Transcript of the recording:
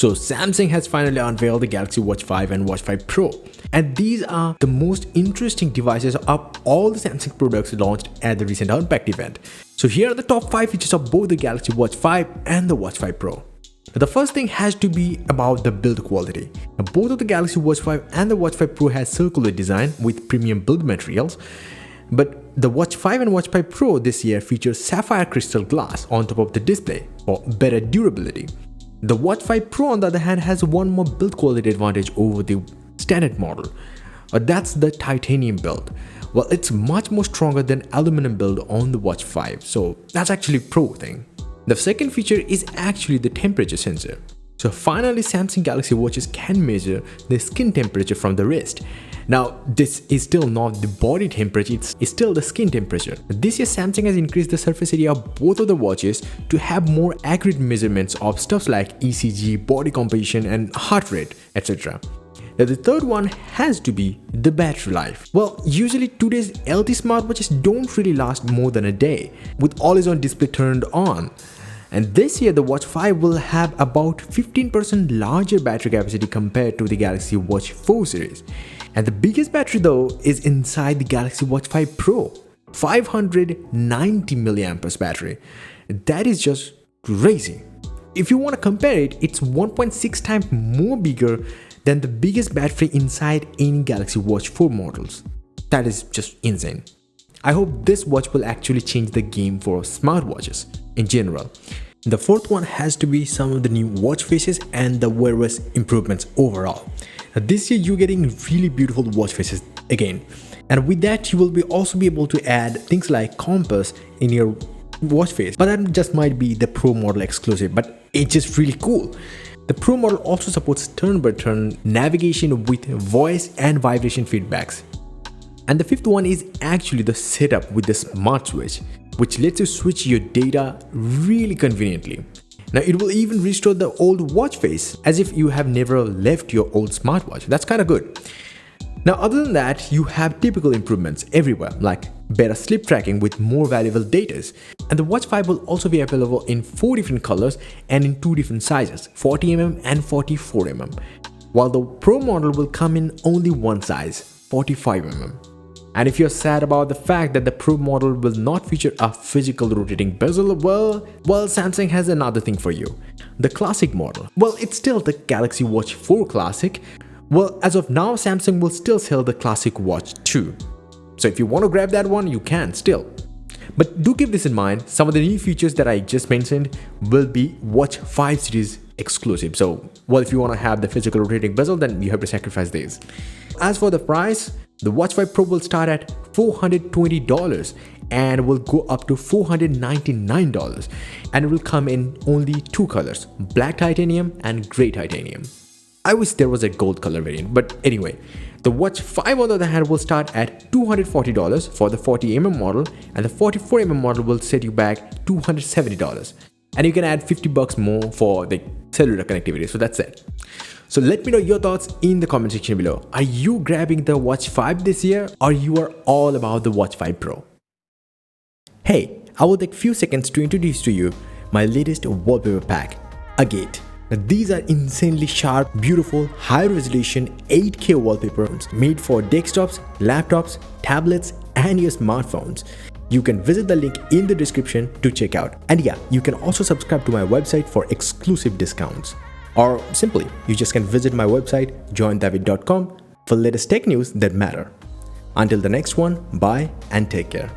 So Samsung has finally unveiled the Galaxy Watch 5 and Watch 5 Pro. And these are the most interesting devices of all the Samsung products launched at the recent Unpacked event. So here are the top 5 features of both the Galaxy Watch 5 and the Watch 5 Pro. The first thing has to be about the build quality. Now, both of the Galaxy Watch 5 and the Watch 5 Pro has circular design with premium build materials. But the Watch 5 and Watch 5 Pro this year features sapphire crystal glass on top of the display for better durability. The Watch 5 Pro on the other hand has one more build quality advantage over the standard model. That's the titanium build. Well, it's much more stronger than aluminum build on the Watch 5, so that's actually a pro thing. The second feature is actually the temperature sensor. So finally Samsung Galaxy Watches can measure the skin temperature from the wrist. Now this is still not the body temperature, it's still the skin temperature. This year Samsung has increased the surface area of both of the watches to have more accurate measurements of stuff like ECG, body composition and heart rate, etc. Now the third one has to be the battery life. Well, usually today's LTE smartwatches don't really last more than a day with always on display turned on. And this year the Watch 5 will have about 15% larger battery capacity compared to the Galaxy Watch 4 series. And the biggest battery though is inside the Galaxy Watch 5 Pro, 590 mAh battery. That is just crazy. If you want to compare it, it's 1.6 times more bigger than the biggest battery inside any Galaxy Watch 4 models. That is just insane. I hope this watch will actually change the game for smartwatches in general. The fourth one has to be some of the new watch faces and the wear OS improvements overall. Now, this year you're getting really beautiful watch faces again, and with that you will also be able to add things like compass in your watch face, but that just might be the Pro model exclusive, but it's just really cool. The Pro model also supports turn-by-turn navigation with voice and vibration feedbacks. And the fifth one is actually the setup with the smart switch, which lets you switch your data really conveniently. Now it will even restore the old watch face as if you have never left your old smartwatch. That's kind of good. Now other than that, you have typical improvements everywhere, like better sleep tracking with more valuable data. And the Watch 5 will also be available in 4 different colors and in 2 different sizes, 40mm and 44mm, while the Pro model will come in only one size, 45mm. And if you're sad about the fact that the Pro model will not feature a physical rotating bezel, well, Samsung has another thing for you. The Classic model. Well, it's still the Galaxy Watch 4 Classic. Well, as of now, Samsung will still sell the Classic Watch 2. So if you want to grab that one, you can still. But do keep this in mind, some of the new features that I just mentioned will be Watch 5 series exclusive. So, well, if you want to have the physical rotating bezel, then you have to sacrifice these. As for the price, the Watch 5 Pro will start at $420 and will go up to $499, and it will come in only 2 colors, black titanium and gray titanium. I wish there was a gold color variant, but anyway, the Watch 5 on the other hand will start at $240 for the 40mm model, and the 44mm model will set you back $270. And you can add $50 more for the cellular connectivity, so that's it. So let me know your thoughts in the comment section below. Are you grabbing the Watch 5 this year, or you are all about the Watch 5 Pro? Hey, I will take a few seconds to introduce to you my latest wallpaper pack, Agate. Now, these are insanely sharp, beautiful, high-resolution 8K wallpapers made for desktops, laptops, tablets, and your smartphones. You can visit the link in the description to check out. And yeah, you can also subscribe to my website for exclusive discounts. Or simply, you just can visit my website joindavid.com for latest tech news that matter. Until the next one, bye and take care.